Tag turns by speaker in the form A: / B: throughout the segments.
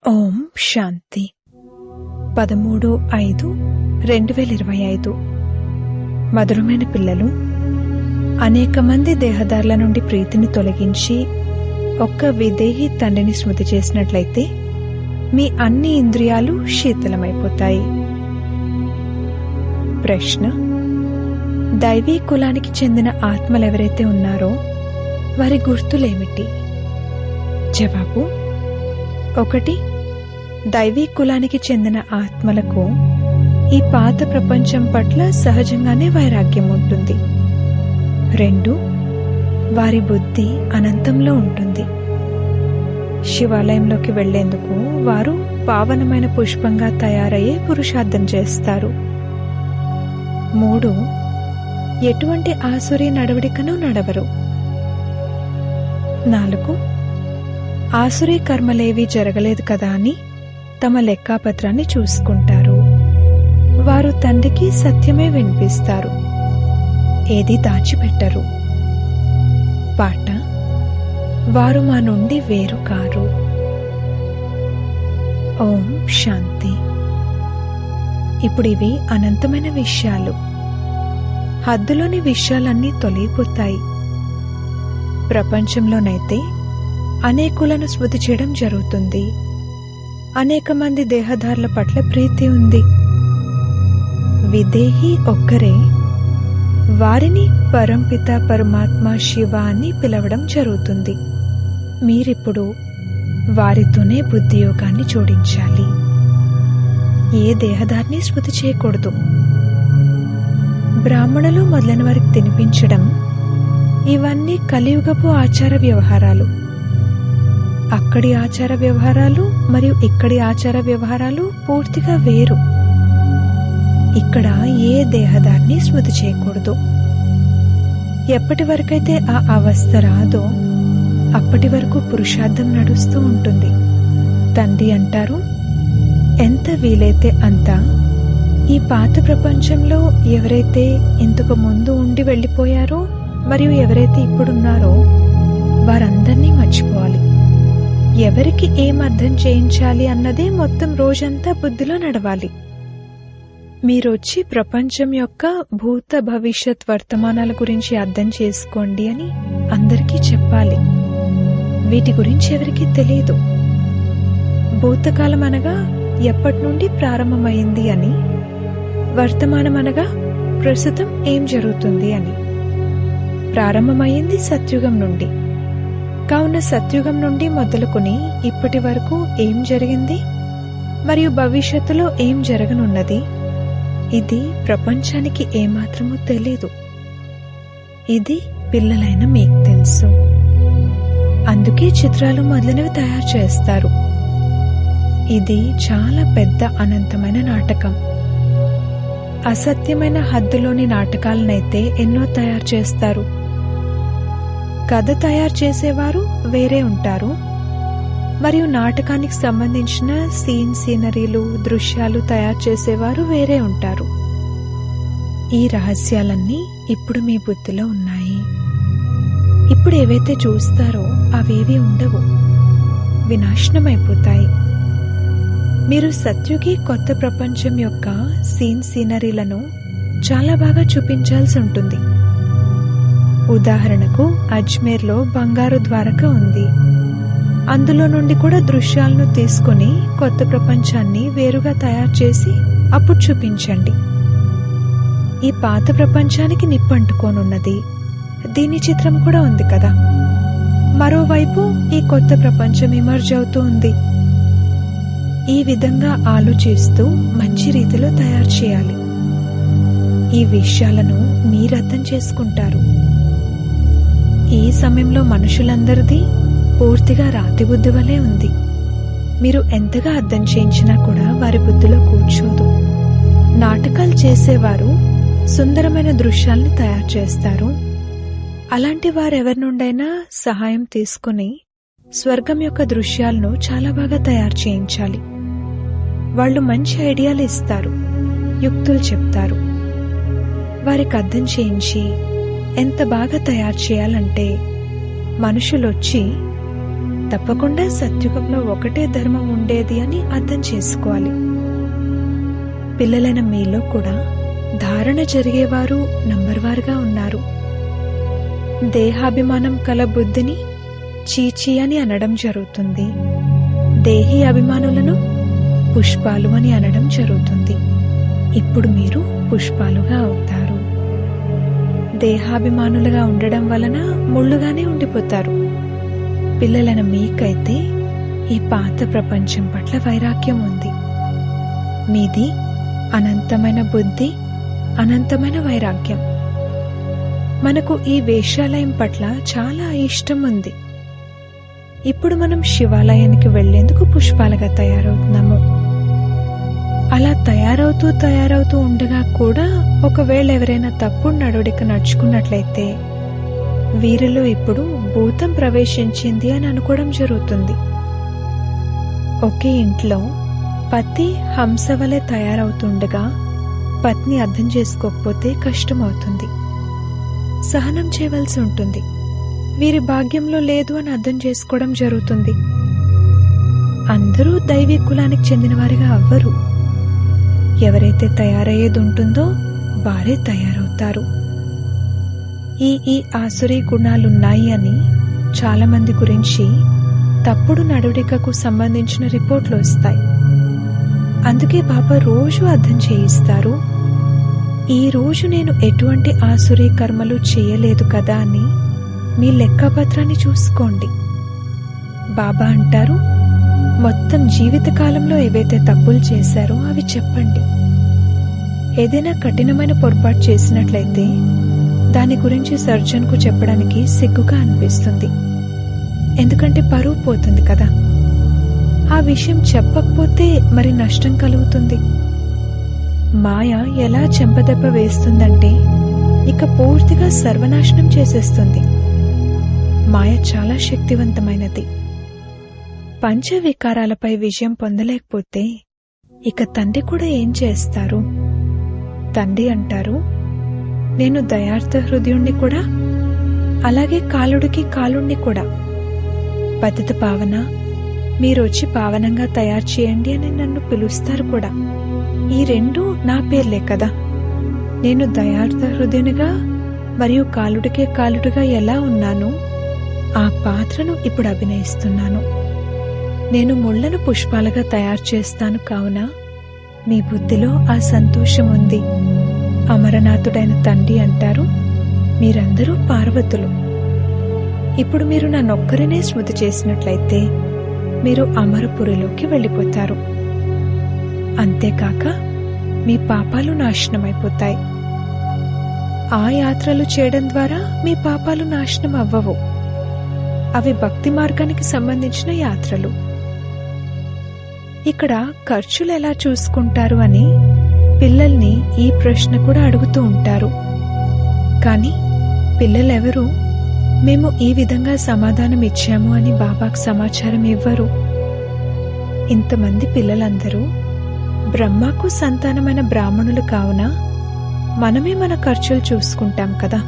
A: ఓం శాంతి 13/5/2025 మధురమైన పిల్లలు, అనేక మంది దేహదారుల నుండి ప్రీతిని తొలగించి ఒక్క విదేహి తండ్రిని స్మృతి చేసినట్లయితే మీ అన్ని ఇంద్రియాలు శీతలమైపోతాయి. ప్రశ్న: దైవీ కులానికి చెందిన ఆత్మలెవరైతే ఉన్నారో వారి గుర్తులేమిటి? జవాబు: 1. దైవీ కులానికి చెందిన ఆత్మలకు ఈ పాత ప్రపంచం పట్ల సహజంగానే వైరాగ్యం ఉంటుంది. 2. వారి బుద్ధి అనంతంలో ఉంటుంది. శివాలయంలోకి వెళ్లేందుకు వారు పావనమైన పుష్పంగా తయారయ్యే పురుషార్థం చేస్తారు. 3. ఎటువంటి ఆసురీ నడవడికను నడవరు. 4. ఆసురీ కర్మలేవీ జరగలేదు కదా అని తమ లెక్కాపత్రాన్ని చూసుకుంటారు. వారు తండ్రికి సత్యమే వినిపిస్తారు, ఏది దాచిపెట్టరు. పాట: వారు మా నుండి వేరు కారు. ఓం శాంతి. ఇప్పుడివి అనంతమైన విషయాలు. హద్దులోని విషయాలన్నీ తొలగిపోతాయి. ప్రపంచంలోనైతే అనేకులను స్మృతి చేయడం జరుగుతుంది. అనేక మంది దేహదారుల పట్ల ప్రీతి ఉంది. విదేహి ఒక్కరే. వారిని పరంపిత పరమాత్మ శివ అని పిలవడం జరుగుతుంది. మీరిప్పుడు వారితోనే బుద్ధియోగాన్ని జోడించాలి. ఏ దేహదారిని స్మృతి చేయకూడదు. బ్రాహ్మణులు మొదలైన వారికి తినిపించడం, ఇవన్నీ కలియుగపు ఆచార వ్యవహారాలు. అక్కడి ఆచార వ్యవహారాలు మరియు ఇక్కడి ఆచార వ్యవహారాలు పూర్తిగా వేరు. ఇక్కడ ఏ దేహదారిని స్మృతి చేయకూడదు. ఎప్పటి వరకైతే ఆ అవస్థ రాదో అప్పటి వరకు పురుషార్థం నడుస్తూ ఉంటుంది. తండ్రి అంటారు, ఎంత వీలైతే అంత ఈ పాత ప్రపంచంలో ఎవరైతే ఇంతకు ముందు ఉండి వెళ్ళిపోయారో మరియు ఎవరైతే ఇప్పుడున్నారో వారందర్నీ మర్చిపోవాలి. ఎవరికి ఏం అర్థం చేయించాలి అన్నదే మొత్తం రోజంతా బుద్ధిలో నడవాలి. మీరొచ్చి ప్రపంచం యొక్క భూత భవిష్యత్ వర్తమానాల గురించి అర్థం చేసుకోండి అని అందరికీ చెప్పాలి. వీటి గురించి ఎవరికీ తెలియదు. భూతకాలం అనగా ఎప్పటి నుండి ప్రారంభమైంది అని, వర్తమానం అనగా ప్రస్తుతం ఏం జరుగుతుంది అని. ప్రారంభమైంది సత్యుగం నుండి. కావున సత్యుగం నుండి మొదలుకొని ఇప్పటి వరకు ఏం జరిగింది మరియు భవిష్యత్తులో ఏం జరగనున్నది, ఇది ప్రపంచానికి ఏమాత్రమూ తెలీదు. ఇది పిల్లలైన మీకు తెలుసు. అందుకే చిత్రాలు మొదలైనవి తయారు చేస్తారు. ఇది చాలా పెద్ద అనంతమైన నాటకం. అసత్యమైన హద్దులోని నాటకాలనైతే ఎన్నో తయారు చేస్తారు. కథ తయారు చేసేవారు వేరే ఉంటారు మరియు నాటకానికి సంబంధించిన సీనరీలు దృశ్యాలు తయారు చేసేవారు వేరే ఉంటారు. ఈ రహస్యాలన్నీ ఇప్పుడు మీ బుద్ధిలో ఉన్నాయి. ఇప్పుడు ఏవైతే చూస్తారో అవేవి ఉండవు, వినాశనమైపోతాయి. మీరు సత్యుగి కొత్త ప్రపంచం యొక్క సీనరీలను చాలా బాగా చూపించాల్సి ఉంటుంది. ఉదాహరణకు అజ్మేర్లో బంగారు ద్వారక ఉంది. అందులో నుండి కూడా దృశ్యాలను తీసుకుని కొత్త ప్రపంచాన్ని వేరుగా తయారు చేసి అప్పుడు చూపించండి. ఈ పాత ప్రపంచానికి నిప్పంటుకోనున్నది. దీని చిత్రం కూడా ఉంది కదా. మరోవైపు ఈ కొత్త ప్రపంచం ఎమర్జ్ అవుతూ ఉంది. ఈ విధంగా ఆలోచిస్తూ మంచి రీతిలో తయారు చేయాలి. ఈ విషయాలను మీరు అర్థం చేసుకుంటారు. ఈ సమయంలో మనుషులందరిది పూర్తిగా రాతి బుద్ధి వలె ఉంది. మీరు ఎంతగా అర్థం చేయించినా కూడా వారి బుద్ధిలో కూర్చోదు. నాటకాలు చేసేవారు సుందరమైన దృశ్యాల్ని తయారు చేస్తారు. అలాంటి వారెవరి నుండైనా సహాయం తీసుకుని స్వర్గం యొక్క దృశ్యాలను చాలా బాగా తయారు చేయించాలి. వాళ్ళు మంచి ఐడియాలు ఇస్తారు, యుక్తులు చెప్తారు. వారికి అర్థం చేయించి ఎంత బాగా తయారు చేయాలంటే మనుషులొచ్చి తప్పకుండా సత్యుగంలో ఒకటే ధర్మం ఉండేది అని అర్థం చేసుకోవాలి. పిల్లలైన మీలో కూడా ధారణ జరిగేవారు నంబర్వారుగా ఉన్నారు. దేహాభిమానం కల బుద్ధిని చీచీ అని అనడం జరుగుతుంది. దేహీ అభిమానులను పుష్పాలు అని అనడం జరుగుతుంది. ఇప్పుడు మీరు పుష్పాలుగా అవుతారు. దేహాభిమానులుగా ఉండడం వలన ముళ్ళుగానే ఉండిపోతారు. పిల్లలైన మీకైతే ఈ పాత ప్రపంచం పట్ల వైరాగ్యం ఉంది. మీది అనంతమైన బుద్ధి, అనంతమైన వైరాగ్యం. మనకు ఈ వేశ్యాలయం పట్ల చాలా ఇష్టం ఉంది. ఇప్పుడు మనం శివాలయానికి వెళ్లేందుకు పుష్పాలుగా తయారవుతున్నాము. అలా తయారవుతూ ఉండగా కూడా ఒకవేళ ఎవరైనా తప్పుడు నడవడిక నడుచుకున్నట్లయితే వీరిలో ఇప్పుడు భూతం ప్రవేశించింది అని అనుకోవడం జరుగుతుంది. ఒకే ఇంట్లో పతి హంస వలె తయారవుతుండగా పత్ని అర్థం చేసుకోకపోతే కష్టమవుతుంది. సహనం చేయవలసి ఉంటుంది. వీరి భాగ్యంలో లేదు అని అర్థం చేసుకోవడం జరుగుతుంది. అందరూ దైవీ కులానికి చెందినవారిగా అవ్వరు. ఎవరైతే తయారయ్యేది ఉంటుందో వారే తయారవుతారు. ఈ ఆసురీ గుణాలున్నాయి అని చాలా మంది గురించి తప్పుడు నడవడికకు సంబంధించిన రిపోర్ట్లు వస్తాయి. అందుకే బాబా రోజు అర్థం చేయిస్తారు, ఈ రోజు నేను ఎటువంటి ఆసురీ కర్మలు చేయలేదు కదా అని మీ లెక్కపత్రాన్ని చూసుకోండి. బాబా అంటారు, మొత్తం జీవితకాలంలో ఏవైతే తప్పులు చేశారో అవి చెప్పండి. ఏదైనా కఠినమైన పొరపాటు చేసినట్లయితే దాని గురించి సర్జన్కు చెప్పడానికి సిగ్గుగా అనిపిస్తుంది. ఎందుకంటే పరువు పోతుంది కదా. ఆ విషయం చెప్పకపోతే మరి నష్టం కలుగుతుంది. మాయ ఎలా చెంపదెబ్బ వేస్తుందంటే ఇక పూర్తిగా సర్వనాశనం చేసేస్తుంది. మాయ చాలా శక్తివంతమైనది. పంచవికారాలపై విజయం పొందలేకపోతే ఇక తండ్రి కూడా ఏం చేస్తారు? తండ్రి అంటారు, నేను దయార్థ హృదయుణ్ణి కూడా, అలాగే కాలుడికి కాలుణ్ణి కూడా. పతిత పావన, మీరొచ్చి పావనంగా తయారు చేయండి అని నన్ను పిలుస్తారు కూడా. ఈ రెండు నా పేర్లే కదా. నేను దయార్థ హృదయునిగా మరియు కాలుడికే కాలుడిగా ఎలా ఉన్నాను, ఆ పాత్రను ఇప్పుడు అభినయిస్తున్నాను. నేను ముళ్లను పుష్పాలుగా తయారు చేస్తాను. కావున మీ బుద్ధిలో ఆ సంతోషం ఉంది. అమరనాథుడైన తండ్రి అంటారు, మీరందరూ పార్వతులు. ఇప్పుడు మీరు నన్నొక్కరినే స్మృతి చేసినట్లయితే మీరు అమరపురిలోకి వెళ్ళిపోతారు. అంతేకాక మీ పాపాలు నాశనమైపోతాయి. ఆ యాత్రలు చేయడం ద్వారా మీ పాపాలు నాశనం అవ్వవు. అవి భక్తి మార్గానికి సంబంధించిన యాత్రలు. ఇక్కడ ఖర్చులు ఎలా చూసుకుంటారు అని పిల్లల్ని ఈ ప్రశ్న కూడా అడుగుతూ ఉంటారు. కానీ పిల్లలెవరూ మేము ఈ విధంగా సమాధానం ఇచ్చాము అని బాబాకు సమాచారం ఇవ్వరు. ఇంతమంది పిల్లలందరూ బ్రహ్మకు సంతానమైన బ్రాహ్మణులు కావున మనమే మన ఖర్చులు చూసుకుంటాం కదా.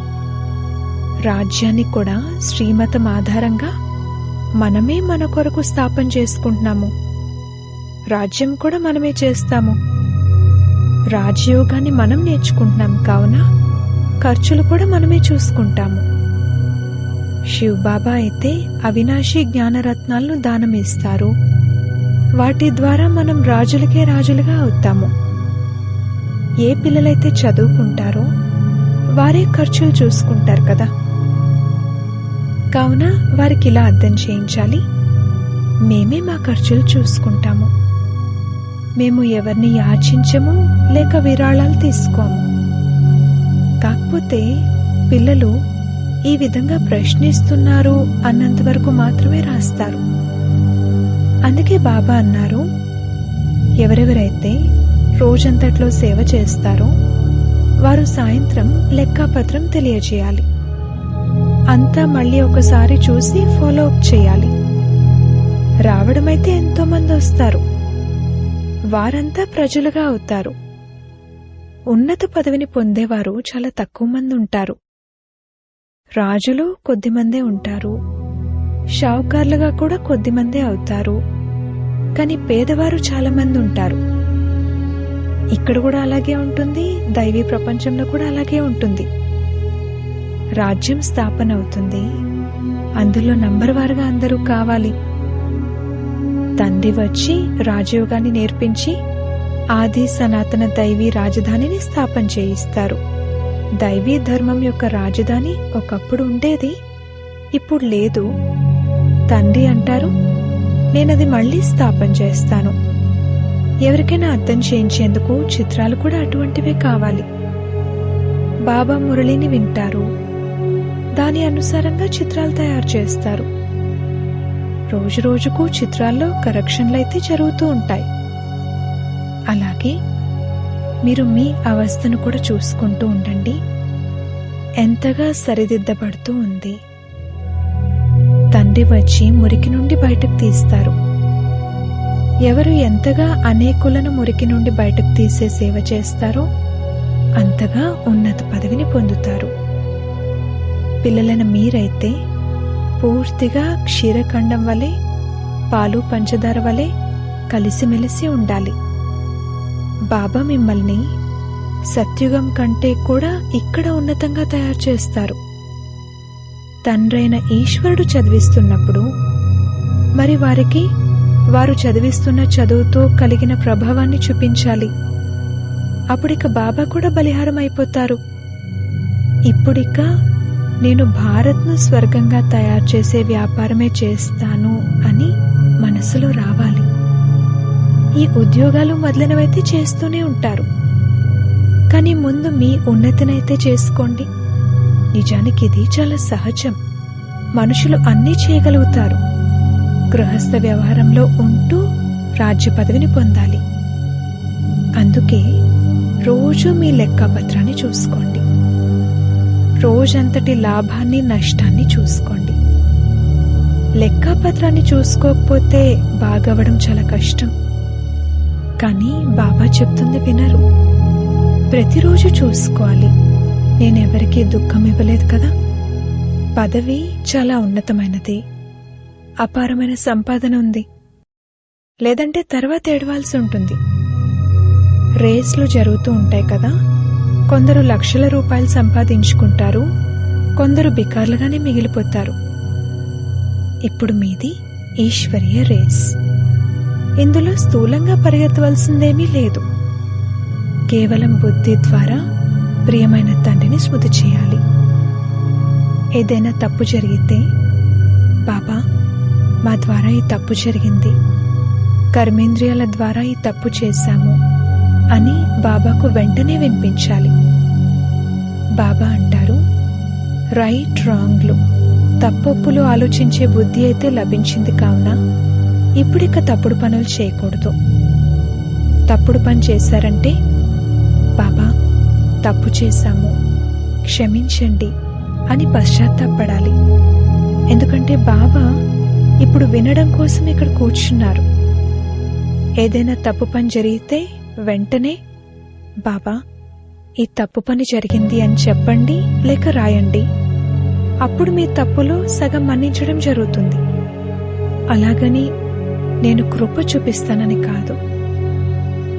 A: రాజ్యాన్ని కూడా శ్రీమతం ఆధారంగా మనమే మన కొరకు స్థాపన చేసుకుంటున్నాము. రాజ్యం కూడా మనమే చేస్తాము. రాజయోగాన్ని మనం నేర్చుకుంటున్నాం కావున ఖర్చులు కూడా మనమే చూసుకుంటాము. శివ్ బాబా అయితే అవినాశి జ్ఞానరత్నాలను దానం ఇస్తారు. వాటి ద్వారా మనం రాజులకే రాజులుగా అవుతాము. ఏ పిల్లలైతే చదువుకుంటారో వారే ఖర్చులు చూసుకుంటారు కదా. కావున వారికి ఇలా అర్థం చేయించాలి, మేమే మా ఖర్చులు చూసుకుంటాము. మేము ఎవరిని యాచించము లేక విరాళాలు తీసుకోము. కాకపోతే పిల్లలు ఈ విధంగా ప్రశ్నిస్తున్నారు అన్నంతవరకు మాత్రమే రాస్తారు. అందుకే బాబా అన్నారు, ఎవరెవరైతే రోజంతట్లో సేవ చేస్తారో వారు సాయంత్రం లెక్కాపత్రం తెలియజేయాలి. అంతా మళ్ళీ ఒకసారి చూసి ఫాలో అప్ చేయాలి. రావడమైతే ఎంతో మంది వస్తారు. వారంతా ప్రజలుగా అవుతారు. ఉన్నత పదవిని పొందేవారు చాలా తక్కువ మంది ఉంటారు. రాజులు కొద్దిమందే ఉంటారు. షావుకార్లుగా కూడా కొద్దిమందే అవుతారు. కానీ పేదవారు చాలా మంది ఉంటారు. ఇక్కడ కూడా అలాగే ఉంటుంది, దైవీ ప్రపంచంలో కూడా అలాగే ఉంటుంది. రాజ్యం స్థాపన అవుతుంది, అందులో నంబర్ వారుగా అందరూ కావాలి. తండ్రి వచ్చి రాజయోగాన్ని నేర్పించి ఆది సనాతన దైవీ రాజధానిని స్థాపన చేయిస్తారు. దైవీ ధర్మం యొక్క రాజధాని ఒకప్పుడు ఉండేది, ఇప్పుడు లేదు. తండ్రి అంటారు, నేనది మళ్లీ స్థాపన చేస్తాను. ఎవరికైనా అర్థం చేయించేందుకు చిత్రాలు కూడా అటువంటివే కావాలి. బాబా మురళిని వింటారు, దాని అనుసారంగా చిత్రాలు తయారు చేస్తారు. రోజు రోజుకు చిత్రాల్లో కరెక్షన్లైతే జరుగుతూ ఉంటాయి. అలాగే మీరు మీ అవస్థను కూడా చూసుకుంటూ ఉండండి, ఎంతగా సరిదిద్దబడుతూ ఉంది. తండ్రి వచ్చి మురికి నుండి బయటకు తీస్తారు. ఎవరు ఎంతగా అనేకులను మురికి నుండి బయటకు తీసే సేవ చేస్తారో అంతగా ఉన్నత పదవిని పొందుతారు. పిల్లలైన మీరైతే పూర్తిగా క్షీరఖండం వలె, పాలు పంచదార వలె కలిసిమెలిసి ఉండాలి. బాబా మిమ్మల్ని సత్యుగం కంటే కూడా ఇక్కడ ఉన్నతంగా తయారు చేస్తారు. తండ్రైన ఈశ్వరుడు చదివిస్తున్నప్పుడు మరి వారికి వారు చదివిస్తున్న చదువుతో కలిగిన ప్రభావాన్ని చూపించాలి. అప్పుడిక బాబా కూడా బలిహారం అయిపోతారు. ఇప్పుడిక నేను భారత్ను స్వర్గంగా తయారు చేసే వ్యాపారమే చేస్తాను అని మనసులో రావాలి. ఈ ఉద్యోగాలు మొదలైనవైతే చేస్తూనే ఉంటారు, కానీ ముందు మీ ఉన్నతినైతే చేసుకోండి. నిజానికి ఇది చాలా సహజం. మనుషులు అన్నీ చేయగలుగుతారు. గృహస్థ వ్యవహారంలో ఉంటూ రాజ్య పదవిని పొందాలి. అందుకే రోజు మీ లెక్కపత్రాన్ని చూసుకోండి. రోజంతటి లాభాన్ని నష్టాన్ని చూసుకోండి. లెక్కపత్రాన్ని చూసుకోకపోతే బాగవడం చాలా కష్టం. కానీ బాబా చెప్తుంది వినరు. ప్రతిరోజు చూసుకోవాలి. నేనెవరికీ దుఃఖం ఇవ్వలేదు కదా. పదవి చాలా ఉన్నతమైనది, అపారమైన సంపాదన ఉంది, లేదంటే తర్వాత ఏడవాల్సి ఉంటుంది. రేస్లు జరుగుతూ ఉంటాయి కదా. కొందరు లక్షల రూపాయలు సంపాదించుకుంటారు, కొందరు బికార్లుగానే మిగిలిపోతారు. ఇప్పుడు మీది ఈశ్వరీయ రేస్. ఇందులో స్థూలంగా పరిగెత్తవలసిందేమీ లేదు. కేవలం బుద్ధి ద్వారా ప్రియమైన తండ్రిని స్మృతి చేయాలి. ఏదైనా తప్పు జరిగితే, బాబా మా ద్వారా ఈ తప్పు జరిగింది, కర్మేంద్రియాల ద్వారా ఈ తప్పు చేశాము అని బాబాకు వెంటనే వినిపించాలి. బాబా అంటారు, రైట్ రాంగ్లు, తప్పొప్పులు ఆలోచించే బుద్ధి అయితే లభించింది కావున ఇప్పుడిక తప్పుడు పనులు చేయకూడదు. తప్పుడు పని చేశారంటే, బాబా తప్పు చేశాము, క్షమించండి అని పశ్చాత్తాపడాలి. ఎందుకంటే బాబా ఇప్పుడు వినడం కోసం ఇక్కడ కూర్చున్నారు. ఏదైనా తప్పు పని జరిగితే వెంటనే, బాబా ఈ తప్పు పని జరిగింది అని చెప్పండి లేక రాయండి. అప్పుడు మీ తప్పులో సగం మన్నించడం జరుగుతుంది. అలాగని నేను కృప చూపిస్తానని కాదు.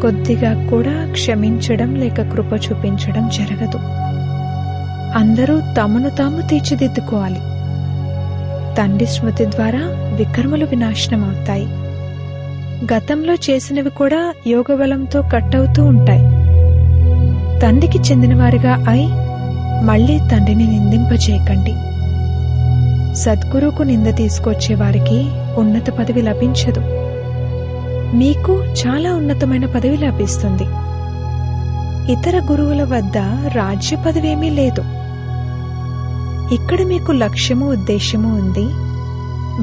A: కొద్దిగా కూడా క్షమించడం లేక కృప చూపించడం జరగదు. అందరూ తమను తాము తీర్చిదిద్దుకోవాలి. తండ్రి స్మృతి ద్వారా వికర్మలు వినాశనం అవుతాయి. గతంలో చేసినవి కూడా యోగబలంతో కట్టవుతూ ఉంటాయి. తండ్రికి చెందినవారిగా అయి మళ్లీ తండ్రిని నిందింపచేయకండి. సద్గురువుకు నింద తీసుకొచ్చే వారికి ఉన్నత పదవి లభించదు. మీకు చాలా ఉన్నతమైన పదవి లభిస్తుంది. ఇతర గురువుల వద్ద రాజ్య పదవేమీ లేదు. ఇక్కడ మీకు లక్ష్యము ఉద్దేశము ఉంది.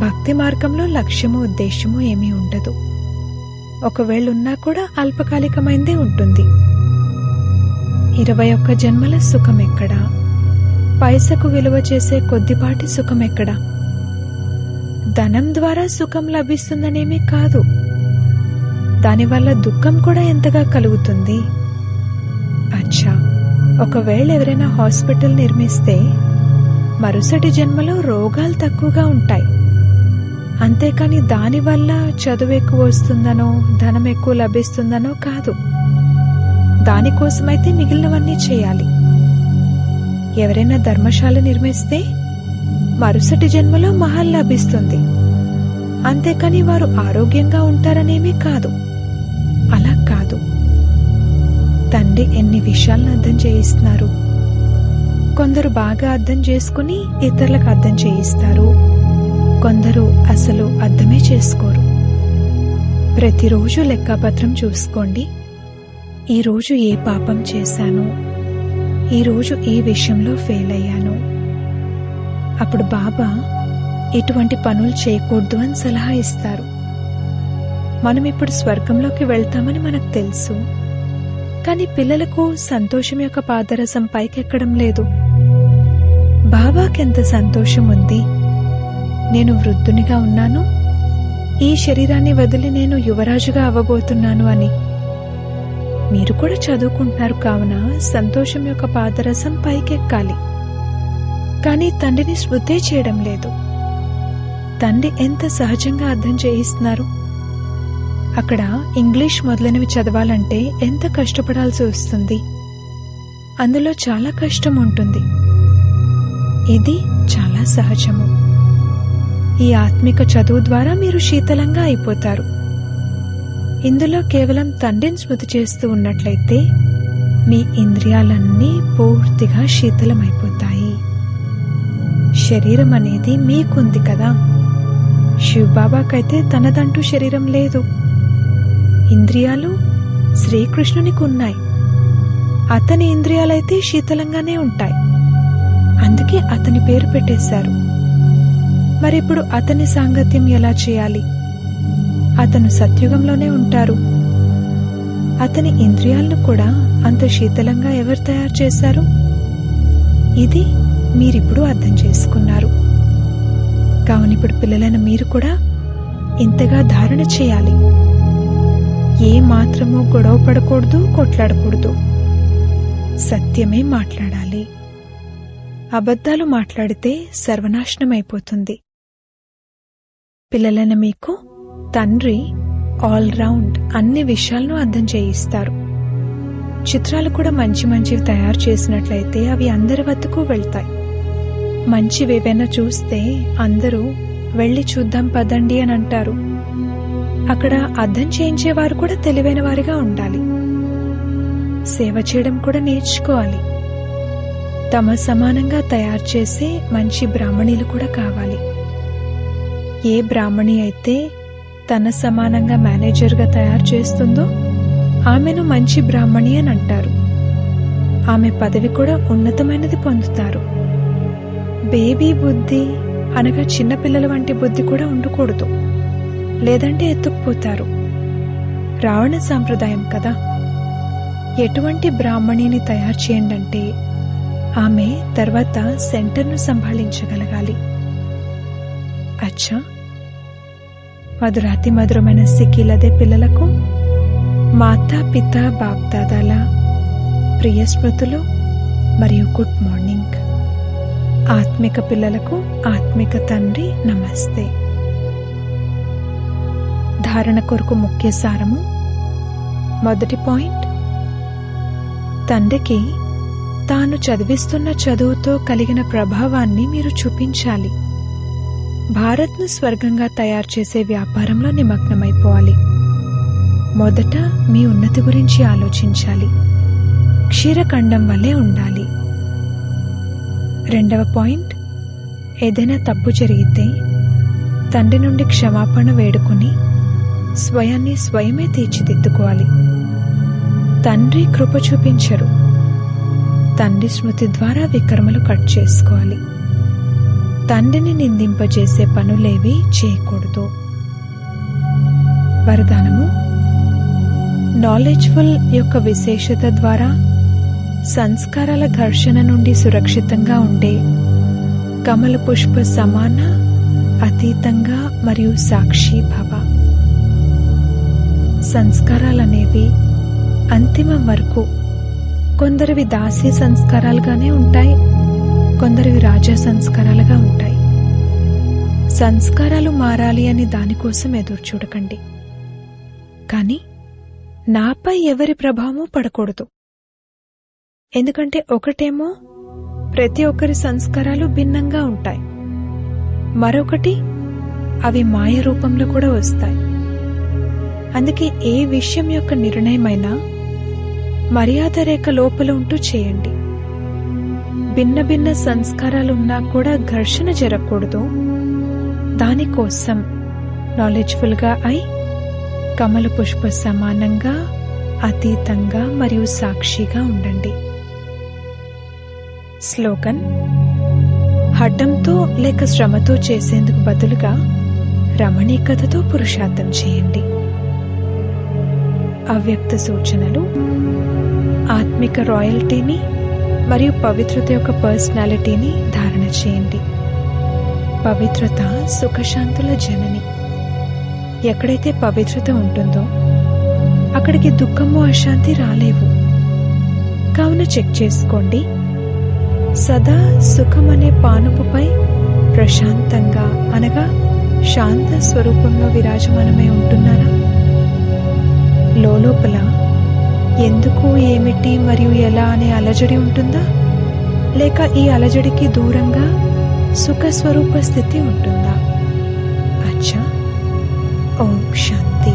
A: భక్తి మార్గంలో లక్ష్యము ఉద్దేశము ఏమీ ఉండదు. ఒకవేళ ఉన్నా కూడా అల్పకాలికమైందే ఉంటుంది. 21 జన్మల సుఖమెక్కడా? పైసకు విలువ చేసే కొద్దిపాటి సుఖమెక్కడా? ధనం ద్వారా సుఖం లభిస్తుందనేమీ కాదు. దానివల్ల దుఃఖం కూడా ఎంతగా కలుగుతుంది. అచ్చా, ఒకవేళ ఎవరైనా హాస్పిటల్ నిర్మిస్తే మరుసటి జన్మలో రోగాలు తక్కువగా ఉంటాయి. అంతేకాని దానివల్ల చదువు ఎక్కువ వస్తుందనో ధనం ఎక్కువ లభిస్తుందనో కాదు. దానికోసమైతే మిగిలినవన్నీ చేయాలి. ఎవరైనా ధర్మశాల నిర్మిస్తే మరుసటి జన్మలో మహల్ లభిస్తుంది. అంతేకాని వారు ఆరోగ్యంగా ఉంటారనేమీ కాదు. అలా కాదు. తండ్రి ఎన్ని విషయాలను అర్థం చేయిస్తున్నారు. కొందరు బాగా అర్థం చేసుకుని ఇతరులకు అర్థం చేయిస్తారు. కొందరు అసలు అర్థమే చేసుకోరు. ప్రతిరోజు లెక్కాపత్రం చూసుకోండి. ఈరోజు ఏ పాపం చేశాను, ఈరోజు ఏ విషయంలో ఫెయిల్ అయ్యాను. అప్పుడు బాబా ఇటువంటి పనులు చేయకూడదు అని సలహా ఇస్తారు. మనం ఇప్పుడు స్వర్గంలోకి వెళ్తామని మనకు తెలుసు. కానీ పిల్లలకు సంతోషం యొక్క పాదరసం పైకెక్కడం లేదు. బాబాకెంత సంతోషం ఉంది. నేను వృద్ధునిగా ఉన్నాను, ఈ శరీరాన్ని వదిలి నేను యువరాజుగా అవ్వబోతున్నాను అని. మీరు కూడా చదువుకుంటున్నారు కావున సంతోషం యొక్క పాదరసం పైకెక్కాలి. కానీ తండ్రిని స్మృతే చేయడం లేదు. తండ్రి ఎంత సహజంగా అర్థం చేయిస్తున్నారు. అక్కడ ఇంగ్లీష్ మొదలైనవి చదవాలంటే ఎంత కష్టపడాల్సి వస్తుంది. అందులో చాలా కష్టం ఉంటుంది. ఇది చాలా సహజము. ఈ ఆత్మిక చదువు ద్వారా మీరు శీతలంగా అయిపోతారు. ఇందులో కేవలం తండ్రిని స్మృతి చేస్తూ ఉన్నట్లయితే మీ ఇంద్రియాలన్నీ పూర్తిగా శీతలమైపోతాయి. శరీరం అనేది మీకుంది కదా. శివబాబాకైతే తనదంటూ శరీరం లేదు. ఇంద్రియాలు శ్రీకృష్ణునికి ఉన్నాయి. అతని ఇంద్రియాలైతే శీతలంగానే ఉంటాయి. అందుకే అతని పేరు పెట్టేశారు. మరిప్పుడు అతని సాంగత్యం ఎలా చేయాలి? అతను సత్యుగంలోనే ఉంటారు. అతని ఇంద్రియాలను కూడా అంత శీతలంగా ఎవరు తయారు చేశారు? ఇది మీరిప్పుడు అర్థం చేసుకున్నారు. కావున ఇప్పుడు పిల్లలైన మీరు కూడా ఇంతగా ధారణ చేయాలి. ఏ మాత్రమూ గొడవ పడకూడదు, కొట్లాడకూడదు. సత్యమే మాట్లాడాలి. అబద్ధాలు మాట్లాడితే సర్వనాశనమైపోతుంది. పిల్లలైన మీకు తండ్రి ఆల్రౌండ్ అన్ని విషయాలను అర్థం చేయిస్తారు. చిత్రాలు కూడా మంచి మంచివి తయారు చేసినట్లయితే అవి అందరి వద్దకు వెళ్తాయి. మంచివేవైనా చూస్తే అందరూ వెళ్ళి చూద్దాం పదండి అని అంటారు. అక్కడ అర్థం చేయించేవారు కూడా తెలివైన వారిగా ఉండాలి. సేవ చేయడం కూడా నేర్చుకోవాలి. తమ సమానంగా తయారు చేసే మంచి బ్రాహ్మణీలు కూడా కావాలి. ఏ బ్రాహ్మణి అయితే తన సమానంగా మేనేజర్గా తయారు చేస్తుందో ఆమెను మంచి బ్రాహ్మణి అని అంటారు. ఆమె పదవి కూడా ఉన్నతమైనది పొందుతారు. బేబీ బుద్ధి అనగా చిన్నపిల్లల వంటి బుద్ధి కూడా ఉండకూడదు. లేదంటే ఎత్తుకుపోతారు. రావణ సాంప్రదాయం కదా. ఎటువంటి బ్రాహ్మణిని తయారు చేయండి అంటే ఆమె తర్వాత సెంటర్ను సంభాళించగలగాలి. అచ్చా, మధురాతి మధురమైన సిక్కిలదే పిల్లలకు మాతా పిత బాప్దాదాల ప్రియ స్మృతులు మరియు గుడ్ మార్నింగ్. ఆత్మిక పిల్లలకు ఆత్మిక తండ్రి నమస్తే. ధారణ కొరకు ముఖ్య సారము. మొదటి పాయింట్, తండ్రికి తాను చదివిస్తున్న చదువుతో కలిగిన ప్రభావాన్ని మీరు చూపించాలి. భారత్ను స్వర్గంగా తయారు చేసే వ్యాపారంలో నిమగ్నమైపోవాలి. మొదట మీ ఉన్నతి గురించి ఆలోచించాలి. క్షీరఖండం వల్లే ఉండాలి. రెండవ పాయింట్, ఏదైనా తప్పు జరిగితే తండ్రి నుండి క్షమాపణ వేడుకుని స్వయాన్ని స్వయమే తీర్చిదిద్దుకోవాలి. తండ్రి కృప చూపించరు. తండ్రి స్మృతి ద్వారా వికర్మలు కట్ చేసుకోవాలి. తండ్రిని నిందింపజేసే పనులేవి చేయకూడదు. వరదానము. నాలెడ్జ్ఫుల్ యొక్క విశేషత ద్వారా సంస్కారాల ఘర్షణ నుండి సురక్షితంగా ఉండే కమల పుష్ప సమాన, అతీతంగా మరియు సాక్షి భవ. సంస్కారాలనేవి అంతిమం వరకు కొందరివి దాస్య సంస్కారాలుగానే ఉంటాయి, కొందరివి రాజా సంస్కారాలుగా ఉంటాయి. సంస్కారాలు మారాలి అని దానికోసం ఎదురు చూడకండి. కానీ నాపై ఎవరి ప్రభావమూ పడకూడదు. ఎందుకంటే ఒకటేమో ప్రతి ఒక్కరి సంస్కారాలు భిన్నంగా ఉంటాయి, మరొకటి అవి మాయ రూపంలో కూడా వస్తాయి. అందుకే ఏ విషయం యొక్క నిర్ణయమైనా మర్యాద రేఖ లోపల ఉంటూ చేయండి. భిన్న భిన్న సంస్కారాలున్నా కూడా ఘర్షణ జరగకూడదు. దానికోసం నాలెడ్జ్ఫుల్గా అయి కమల పుష్ప సమానంగా, అతీతంగా మరియు సాక్షిగా ఉండండి. స్లోగన్: హఠంతో లేక శ్రమతో చేసేందుకు బదులుగా రమణీకతతో పురుషార్థం చేయండి. అవ్యక్త సూచనలు: ఆత్మిక రాయల్టీని మరియు పవిత్రత యొక్క పర్సనాలిటీని ధారణ చేయండి. పవిత్రత సుఖశాంతుల జనని. ఎక్కడైతే పవిత్రత ఉంటుందో అక్కడికి దుఃఖము, అశాంతి రాలేవు. కావున చెక్ చేసుకోండి, సదా సుఖం అనే పానుపుపై ప్రశాంతంగా అనగా శాంత స్వరూపంలో విరాజమానమై ఉంటున్నారా? లోపల ఎందుకు, ఏమిటి మరియు ఎలా అనే అలజడి ఉంటుందా? లేక ఈ అలజడికి దూరంగా సుఖ స్వరూప స్థితి ఉంటుందా? అచ్చా. ఓం శాంతి.